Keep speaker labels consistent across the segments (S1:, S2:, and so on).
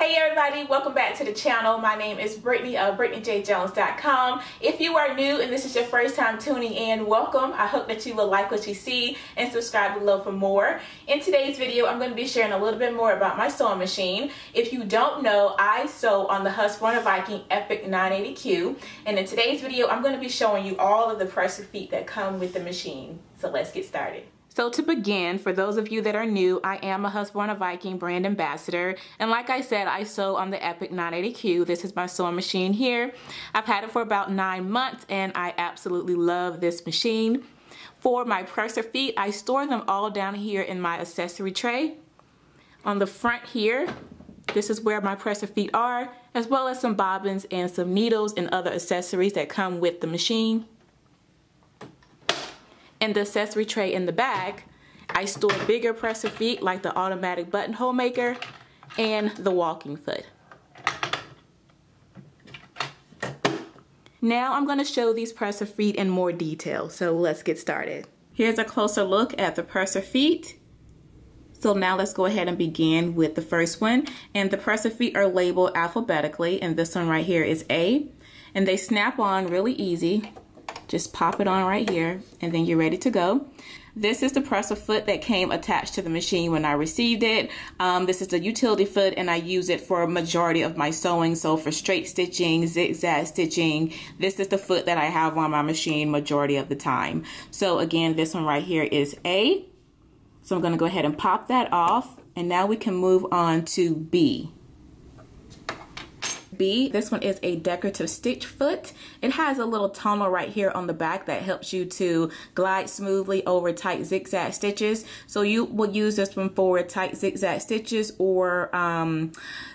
S1: Hey everybody, welcome back to the channel. My name is Brittany of BrittanyJJones.com. If you are new and this is your first time tuning in, welcome. I hope that you will like what you see and subscribe below for more. In today's video, I'm going to be sharing a little bit more about my sewing machine. If you don't know, I sew on the HUSQVARNA VIKING Epic 980Q. And in today's video, I'm going to be showing you all of the presser feet that come with the machine. So let's get started. So to begin, for those of you that are new, I am a HUSQVARNA VIKING brand ambassador. And like I said, I sew on the Epic 980Q. This is my sewing machine here. I've had it for about 9 months and I absolutely love this machine. For my presser feet, I store them all down here in my accessory tray. On the front here, this is where my presser feet are, as well as some bobbins and some needles and other accessories that come with the machine. In the accessory tray in the back, I store bigger presser feet like the automatic buttonhole maker and the walking foot. Now I'm going to show these presser feet in more detail, so let's get started. Here's a closer look at the presser feet. So now let's go ahead and begin with the first one. And the presser feet are labeled alphabetically, and this one right here is A. And they snap on really easy. Just pop it on right here and then you're ready to go. This is the presser foot that came attached to the machine when I received it. This is the utility foot and I use it for a majority of my sewing. So for straight stitching, zigzag stitching, this is the foot that I have on my machine majority of the time. So again, this one right here is A. So I'm going to go ahead and pop that off and now we can move on to B. B, this one is a decorative stitch foot. It has a little tunnel right here on the back that helps you to glide smoothly over tight zigzag stitches. So you will use this one for tight zigzag stitches or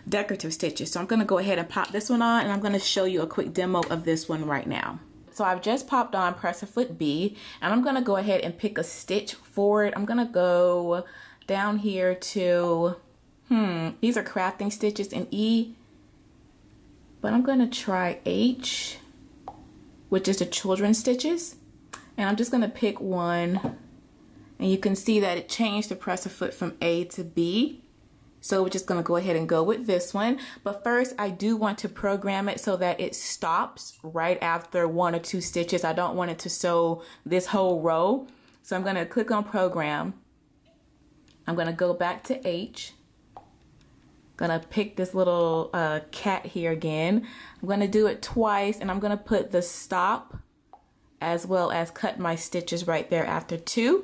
S1: decorative stitches. So I'm going to go ahead and pop this one on and I'm going to show you a quick demo of this one right now. So I've just popped on presser foot B and I'm going to go ahead and pick a stitch for it. I'm going to go down here to, these are crafting stitches in E. But I'm going to try H, which is the children's stitches. And I'm just going to pick one. And you can see that it changed the presser foot from A to B. So we're just going to go ahead and go with this one. But first, I do want to program it so that it stops right after 1 or 2 stitches. I don't want it to sew this whole row. So I'm going to click on program. I'm going to go back to H. Gonna pick this little cat here again. I'm gonna do it twice and I'm gonna put the stop as well as cut my stitches right there after 2.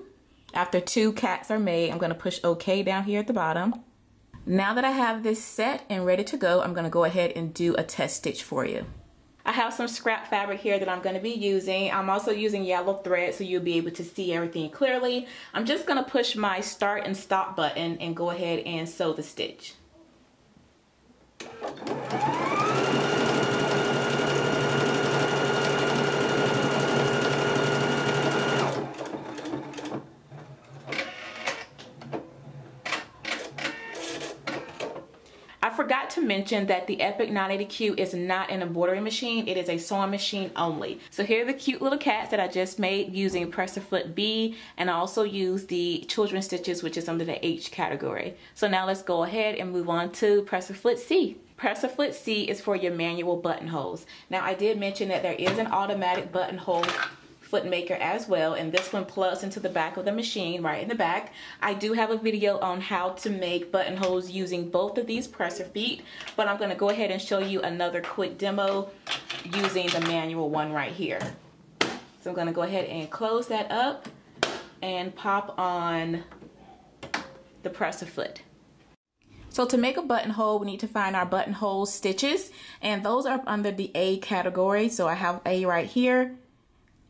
S1: After 2 cats are made, I'm gonna push OK down here at the bottom. Now that I have this set and ready to go, I'm gonna go ahead and do a test stitch for you. I have some scrap fabric here that I'm going to be using. I'm also using yellow thread so you'll be able to see everything clearly. I'm just going to push my start and stop button and go ahead and sew the stitch. I forgot to mention that the Epic 980Q is not an embroidery machine, it is a sewing machine only. So here are the cute little cats that I just made using presser foot B, and I also use the children's stitches, which is under the H category. So now let's go ahead and move on to presser foot C. Presser foot C is for your manual buttonholes. Now I did mention that there is an automatic buttonhole foot maker as well, and this one plugs into the back of the machine right in the back. I do have a video on how to make buttonholes using both of these presser feet, but I'm going to go ahead and show you another quick demo using the manual one right here. So I'm going to go ahead and close that up and pop on the presser foot. So to make a buttonhole, we need to find our buttonhole stitches, and those are under the A category. So I have A right here.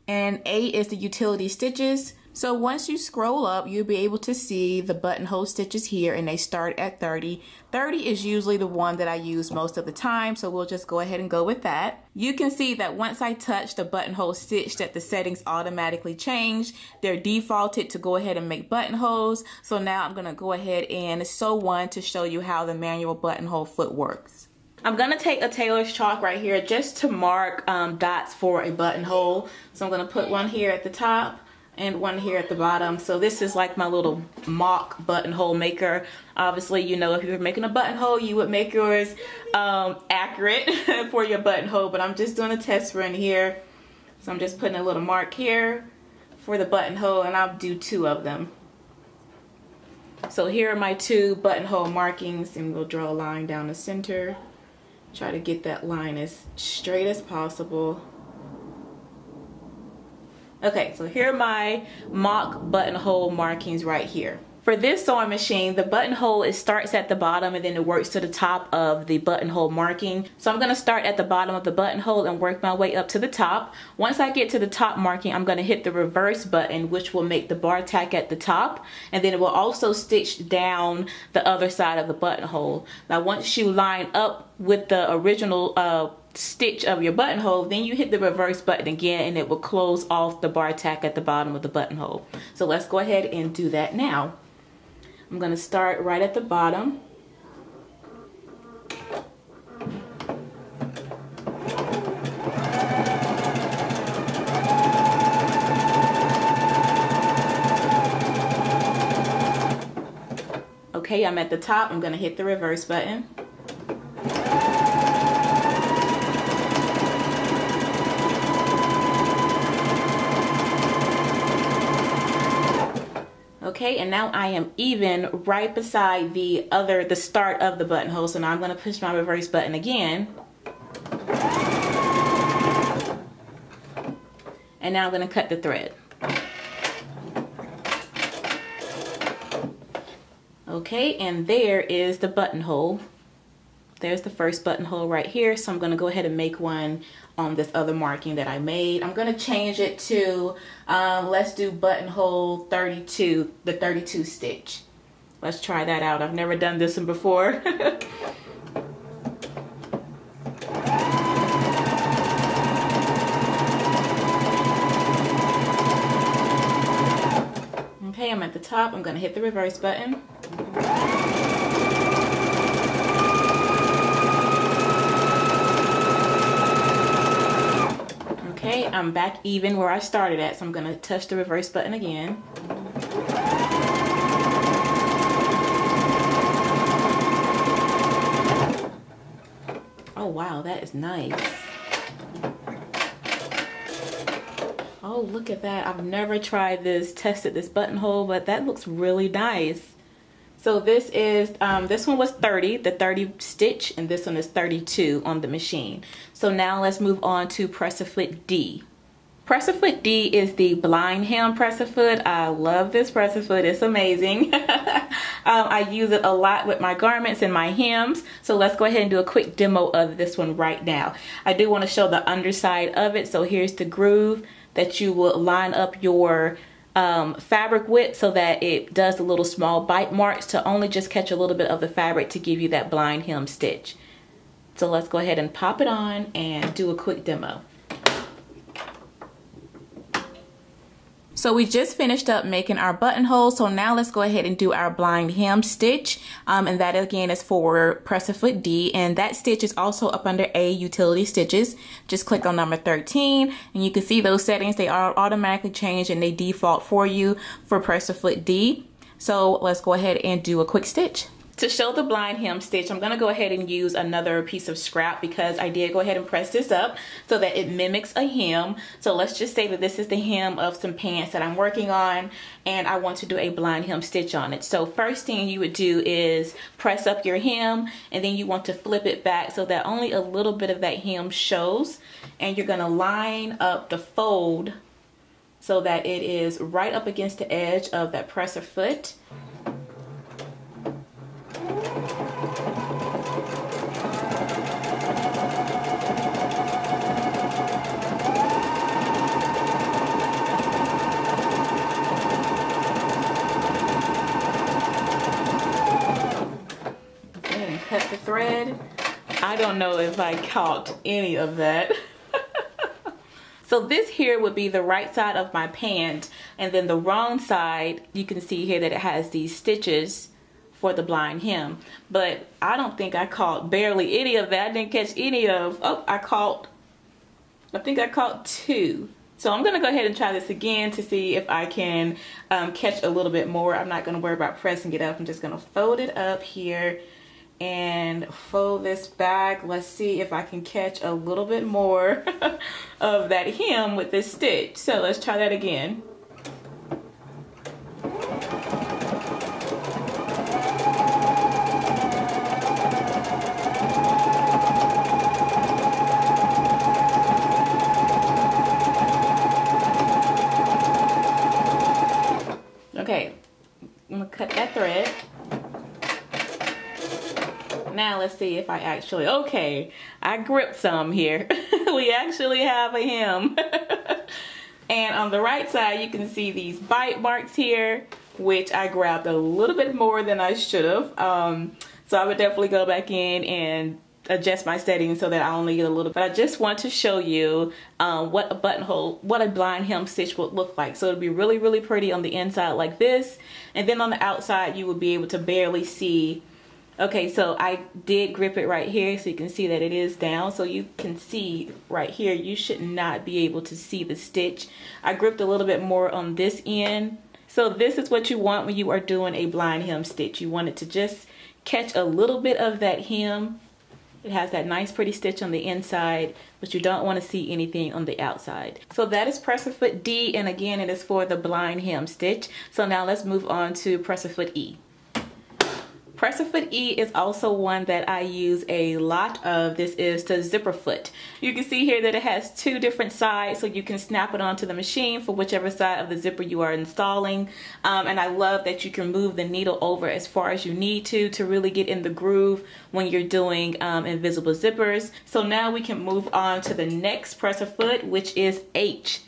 S1: And A is the utility stitches. So once you scroll up, you'll be able to see the buttonhole stitches here and they start at 30. 30 is usually the one that I use most of the time, so we'll just go ahead and go with that. You can see that once I touch the buttonhole stitch that the settings automatically change. They're defaulted to go ahead and make buttonholes. So now I'm gonna go ahead and sew one to show you how the manual buttonhole foot works. I'm going to take a tailor's chalk right here just to mark dots for a buttonhole. So I'm going to put one here at the top and one here at the bottom. So this is like my little mock buttonhole maker. Obviously, you know, if you were making a buttonhole, you would make yours accurate for your buttonhole, but I'm just doing a test run here. So I'm just putting a little mark here for the buttonhole, and I'll do 2 of them. So here are my 2 buttonhole markings, and we'll draw a line down the center. Try to get that line as straight as possible. Okay, so here are my mock buttonhole markings right here. For this sewing machine, the buttonhole, it starts at the bottom and then it works to the top of the buttonhole marking. So I'm gonna start at the bottom of the buttonhole and work my way up to the top. Once I get to the top marking, I'm gonna hit the reverse button, which will make the bar tack at the top. And then it will also stitch down the other side of the buttonhole. Now, once you line up with the original stitch of your buttonhole, then you hit the reverse button again and it will close off the bar tack at the bottom of the buttonhole. So let's go ahead and do that now. I'm going to start right at the bottom. Okay, I'm at the top. I'm going to hit the reverse button. Okay, and now I am even right beside the start of the buttonhole. So now I'm going to push my reverse button again. And now I'm going to cut the thread. Okay, and there is the buttonhole. There's the first buttonhole right here. So I'm going to go ahead and make one on this other marking that I made. I'm going to change it to, let's do buttonhole 32, the 32 stitch. Let's try that out. I've never done this one before. Okay, I'm at the top. I'm going to hit the reverse button. Okay, I'm back even where I started at, so I'm going to touch the reverse button again. Oh wow, that is nice. Oh, look at that. I've never tried this, tested this buttonhole, but that looks really nice. So this is, this one was 30, the 30 stitch, and this one is 32 on the machine. So now let's move on to press-a-foot D. Press-a-foot D is the blind hem press-a-foot. I love this press-a-foot, it's amazing. I use it a lot with my garments and my hems. So let's go ahead and do a quick demo of this one right now. I do want to show the underside of it. So here's the groove that you will line up your fabric with so that it does the little small bite marks to only just catch a little bit of the fabric to give you that blind hem stitch. So let's go ahead and pop it on and do a quick demo. So we just finished up making our buttonhole, so now let's go ahead and do our blind hem stitch, and that again is for press-a-foot D, and that stitch is also up under A, utility stitches. Just click on number 13 and you can see those settings. They are automatically changed and they default for you for press-a-foot D. So let's go ahead and do a quick stitch. To show the blind hem stitch, I'm going to go ahead and use another piece of scrap because I did go ahead and press this up so that it mimics a hem. So let's just say that this is the hem of some pants that I'm working on and I want to do a blind hem stitch on it. So first thing you would do is press up your hem and then you want to flip it back so that only a little bit of that hem shows, and you're going to line up the fold so that it is right up against the edge of that presser foot. Cut the thread. I don't know if I caught any of that. So this here would be the right side of my pant, and then the wrong side, you can see here that it has these stitches for the blind hem. But I don't think I caught barely any of that. I didn't catch any of, oh, I think I caught 2. So I'm gonna go ahead and try this again to see if I can catch a little bit more. I'm not gonna worry about pressing it up. I'm just gonna fold it up here and fold this back. Let's see if I can catch a little bit more of that hem with this stitch. So let's try that again. Okay, I'm gonna cut that thread. Now let's see if I actually, okay, I gripped some here. We actually have a hem. And on the right side, you can see these bite marks here, which I grabbed a little bit more than I should have. So I would definitely go back in and adjust my settings so that I only get a little bit. I just want to show you what a buttonhole, what a blind hem stitch would look like. So it'd be really, really pretty on the inside like this. And then on the outside, you would be able to barely see. Okay, so I did grip it right here so you can see that it is down. So you can see right here, you should not be able to see the stitch. I gripped a little bit more on this end. So this is what you want when you are doing a blind hem stitch. You want it to just catch a little bit of that hem. It has that nice pretty stitch on the inside, but you don't want to see anything on the outside. So that is presser foot D, and again, it is for the blind hem stitch. So now let's move on to presser foot E. Presser foot E is also one that I use a lot of. This is the zipper foot. You can see here that it has two different sides, so you can snap it onto the machine for whichever side of the zipper you are installing. And I love that you can move the needle over as far as you need to really get in the groove when you're doing invisible zippers. So now we can move on to the next presser foot, which is H.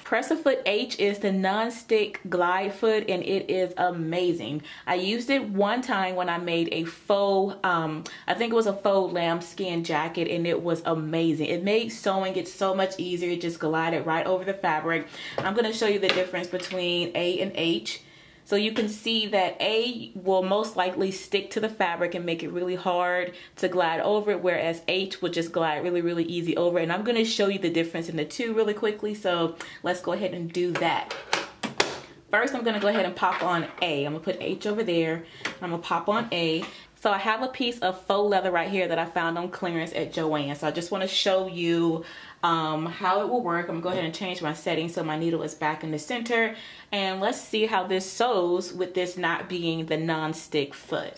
S1: Presser foot H is the non-stick glide foot, and it is amazing. I used it one time when I made a faux, I think it was a faux lambskin jacket, and it was amazing. It made sewing it so much easier. It just glided right over the fabric. I'm going to show you the difference between A and H. So you can see that A will most likely stick to the fabric and make it really hard to glide over it, whereas H will just glide really, really easy over it. And I'm going to show you the difference in the two really quickly, so let's go ahead and do that. First, I'm going to go ahead and pop on A. I'm going to put H over there. I'm going to pop on A. So I have a piece of faux leather right here that I found on clearance at Joann. So I just want to show you how it will work. I'm gonna go ahead and change my settings so my needle is back in the center, and let's see how this sews with this not being the non-stick foot.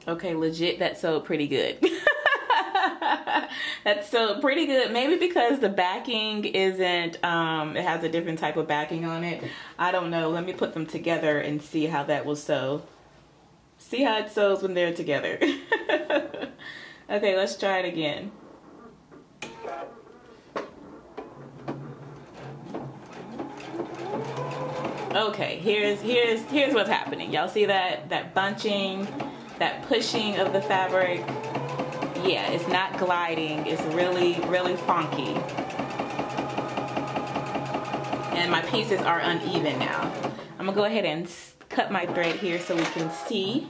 S1: Okay, legit, that sewed pretty good. That's so pretty good. Maybe because the backing isn't, it has a different type of backing on it. I don't know. Let me put them together and see how that will sew. See how it sews when they're together. Okay, let's try it again. Okay, here's what's happening. Y'all see that bunching, that pushing of the fabric? Yeah, it's not gliding. It's really, really funky. And my pieces are uneven now. I'm gonna go ahead and cut my thread here so we can see.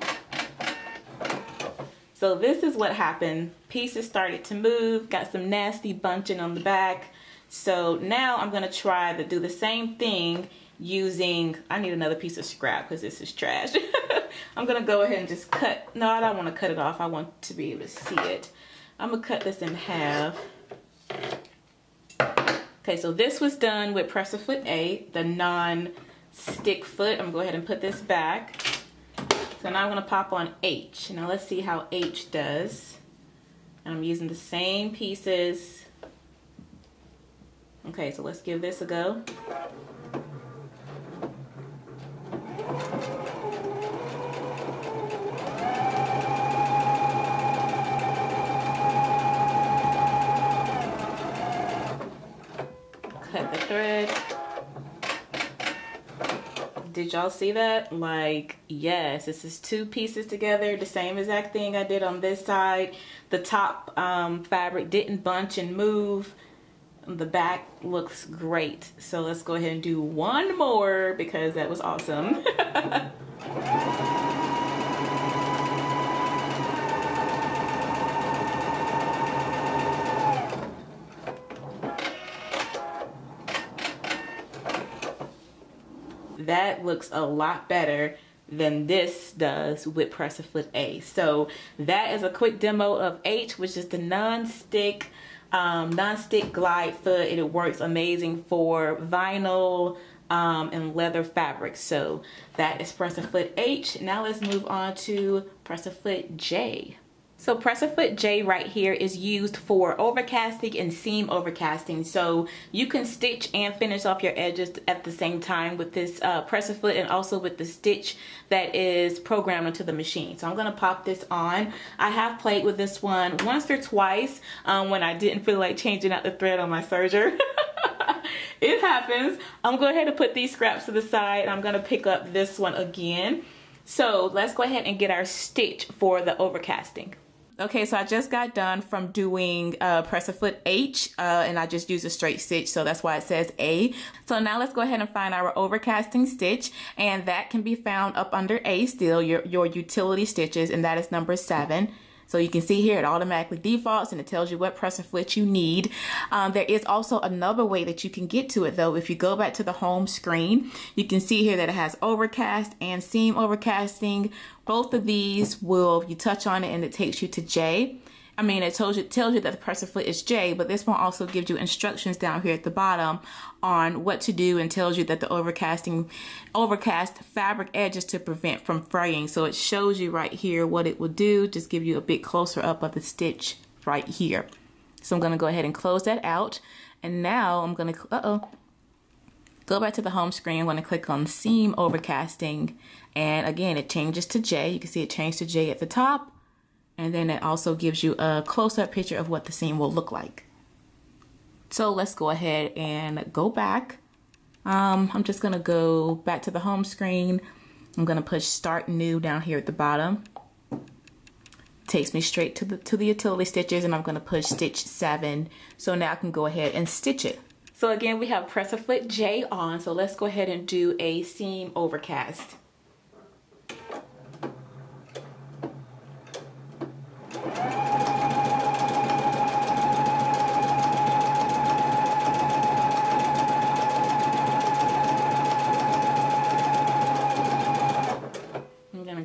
S1: So this is what happened. Pieces started to move, got some nasty bunching on the back. So now I'm gonna try to do the same thing using, I need another piece of scrap because this is trash. I'm gonna go ahead and just cut, no, I don't want to cut it off. I want to be able to see it. I'm gonna cut this in half. Okay, so this was done with presser foot A, the non-stick foot. I'm gonna go ahead and put this back. So now I'm gonna pop on H. Now let's see how H does. And I'm using the same pieces. Okay, so let's give this a go. Cut the thread. Did y'all see that? Like, yes, this is two pieces together, the same exact thing I did on this side. The top fabric didn't bunch and move. The back looks great. So let's go ahead and do one more because that was awesome. That looks a lot better than this does with Press-A-Foot A. So that is a quick demo of H, which is the non-stick glide foot, and it works amazing for vinyl and leather fabrics. So that is Press-A-Foot H. Now let's move on to Press-A-Foot J. So Press-A-Foot J right here is used for overcasting and seam overcasting. So you can stitch and finish off your edges at the same time with this Press-A-Foot, and also with the stitch that is programmed into the machine. So I'm gonna pop this on. I have played with this one once or twice when I didn't feel like changing out the thread on my serger. It happens. I'm going to go ahead and put these scraps to the side. I'm gonna pick up this one again. So let's go ahead and get our stitch for the overcasting. Okay, so I just got done from doing Press-A-Foot H, and I just used a straight stitch, so that's why it says A. So now let's go ahead and find our overcasting stitch, and that can be found up under A still, your utility stitches, and that is number 7. So you can see here it automatically defaults and it tells you what Press-A-Foot you need. There is also another way that you can get to it though. If you go back to the home screen, you can see here that it has overcast and seam overcasting. Both of these will, if you touch on it and it takes you to J. I mean, it tells you that the Press-A-Foot is J, but this one also gives you instructions down here at the bottom on what to do, and tells you that the overcast fabric edges to prevent from fraying. So it shows you right here what it will do. Just give you a bit closer up of the stitch right here. So I'm going to go ahead and close that out. And now I'm going to, go back to the home screen. I'm going to click on seam overcasting. And again, it changes to J. You can see it changed to J at the top. And then it also gives you a close-up picture of what the seam will look like. So let's go ahead and go back. I'm just gonna go back to the home screen. I'm gonna push Start New down here at the bottom. Takes me straight to the utility stitches, and I'm gonna push Stitch 7. So now I can go ahead and stitch it. So again, we have Press-A-Foot J on. So let's go ahead and do a seam overcast.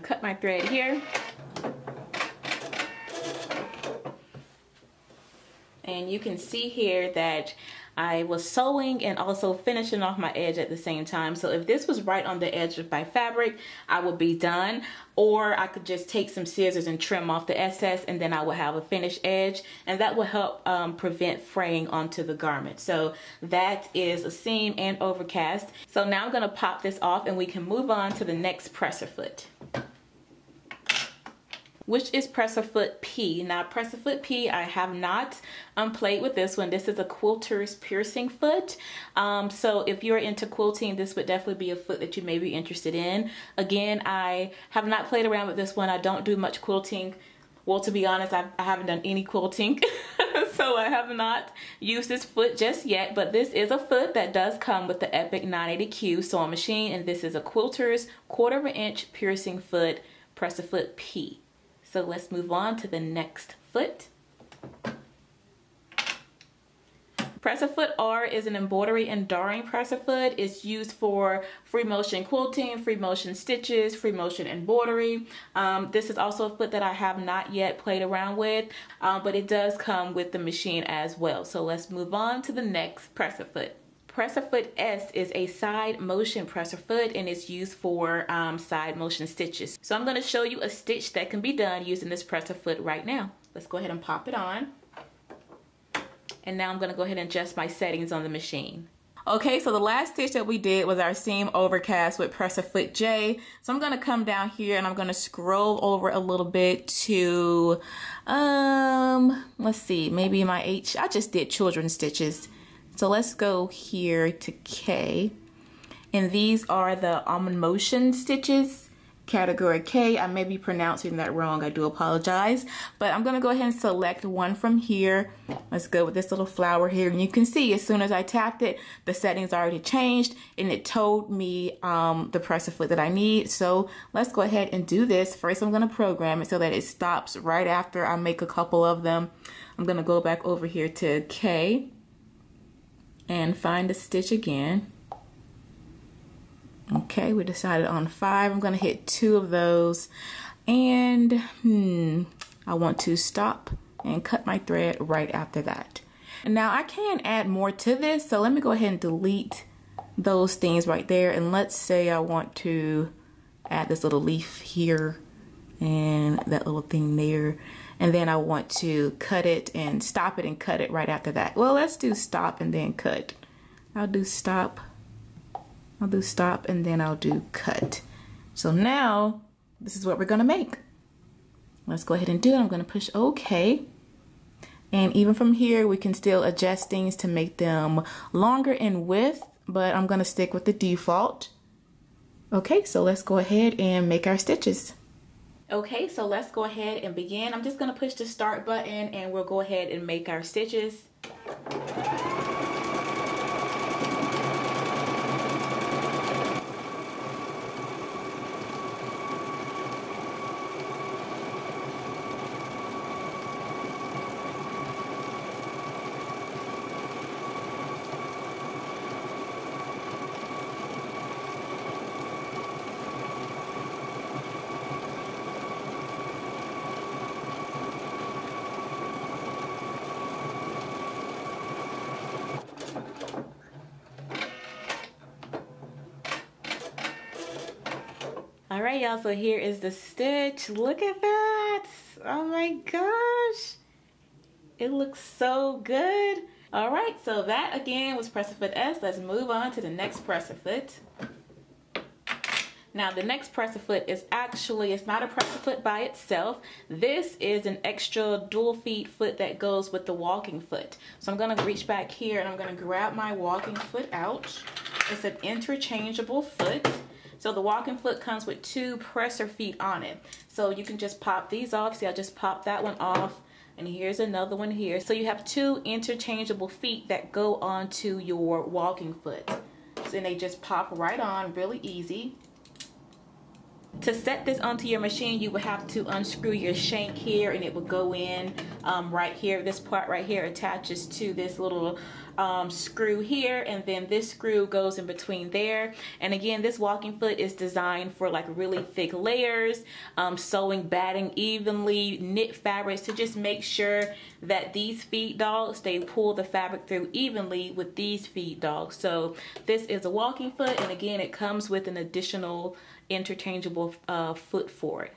S1: Cut my thread here, and you can see here that I was sewing and also finishing off my edge at the same time. So if this was right on the edge of my fabric, I would be done, or I could just take some scissors and trim off the excess, and then I would have a finished edge, and that will help prevent fraying onto the garment. So that is a seam and overcast. So now I'm going to pop this off, and we can move on to the next Press-A-Foot, which is Press-A-Foot P. Now Press-A-Foot P, I have not played with this one. This is a quilter's piercing foot. So if you're into quilting, this would definitely be a foot that you may be interested in. Again, I have not played around with this one. I don't do much quilting. Well, to be honest, I haven't done any quilting. So I have not used this foot just yet, but this is a foot that does come with the Epic 980Q sewing machine, and this is a quilter's 1/4 inch piercing foot, Press-A-Foot P. So let's move on to the next foot. Press-A-Foot R is an embroidery and darning Press-A-Foot. It's used for free motion quilting, free motion stitches, free motion embroidery. This is also a foot that I have not yet played around with, but it does come with the machine as well. So let's move on to the next Press-A-Foot. Press-A-Foot S is a side motion Press-A-Foot, and it's used for side motion stitches. So I'm going to show you a stitch that can be done using this Press-A-Foot right now. Let's go ahead and pop it on. And now I'm going to go ahead and adjust my settings on the machine. Okay, so the last stitch that we did was our seam overcast with Press-A-Foot J. So I'm going to come down here and I'm going to scroll over a little bit to, let's see, maybe my H. I just did children's stitches. So let's go here to K, and these are the almond motion stitches, category K. I may be pronouncing that wrong. I do apologize. But I'm going to go ahead and select one from here. Let's go with this little flower here. And you can see as soon as I tapped it, the settings already changed and it told me the pressure foot that I need. So let's go ahead and do this. First, I'm going to program it so that it stops right after I make a couple of them. I'm going to go back over here to K and find a stitch again. Okay, we decided on 5. I'm going to hit 2 of those, and I want to stop and cut my thread right after that. And now I can add more to this, so let me go ahead and delete those things right there. And let's say I want to add this little leaf here and that little thing there, and then I want to cut it and stop it and cut it right after that. Well, let's do stop and then cut. I'll do stop, and then I'll do cut. So now this is what we're gonna make. Let's go ahead and do it. I'm gonna push OK. And even from here, we can still adjust things to make them longer in width, but I'm gonna stick with the default. Okay, so let's go ahead and make our stitches. Okay, so let's go ahead and begin. I'm just gonna push the start button and we'll go ahead and make our stitches. All right, y'all, so here is the stitch. Look at that. Oh my gosh. It looks so good. All right, so that again was presser foot S. Let's move on to the next presser foot. Now the next presser foot is actually, it's not a presser foot by itself. This is an extra dual feet foot that goes with the walking foot. So I'm gonna reach back here and I'm gonna grab my walking foot out. It's an interchangeable foot. So the walking foot comes with 2 presser feet on it. So you can just pop these off. See, I just popped that one off. And here's another one here. So you have 2 interchangeable feet that go onto your walking foot. So they just pop right on, really easy. To set this onto your machine, you would have to unscrew your shank here and it would go in right here. This part right here attaches to this little screw here, and then this screw goes in between there. And again, this walking foot is designed for like really thick layers, sewing, batting evenly, knit fabrics to just make sure that these feed dogs, they pull the fabric through evenly with these feed dogs. So this is a walking foot, and again, it comes with an additional interchangeable foot for it.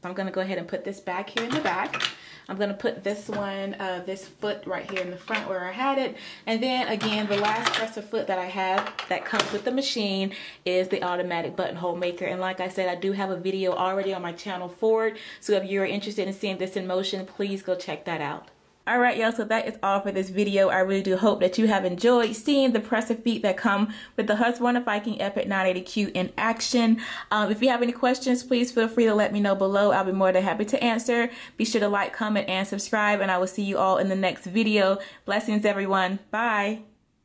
S1: I'm going to go ahead and put this back here in the back. I'm going to put this one, this foot right here in the front where I had it. And then again, the last presser foot that I have that comes with the machine is the automatic buttonhole maker. And like I said, I do have a video already on my channel for it. So if you're interested in seeing this in motion, please go check that out. All right, y'all, so that is all for this video. I really do hope that you have enjoyed seeing the presser feet that come with the HUSQVARNA Viking Epic 980Q in action. If you have any questions, please feel free to let me know below. I'll be more than happy to answer. Be sure to like, comment, and subscribe, and I will see you all in the next video. Blessings, everyone. Bye.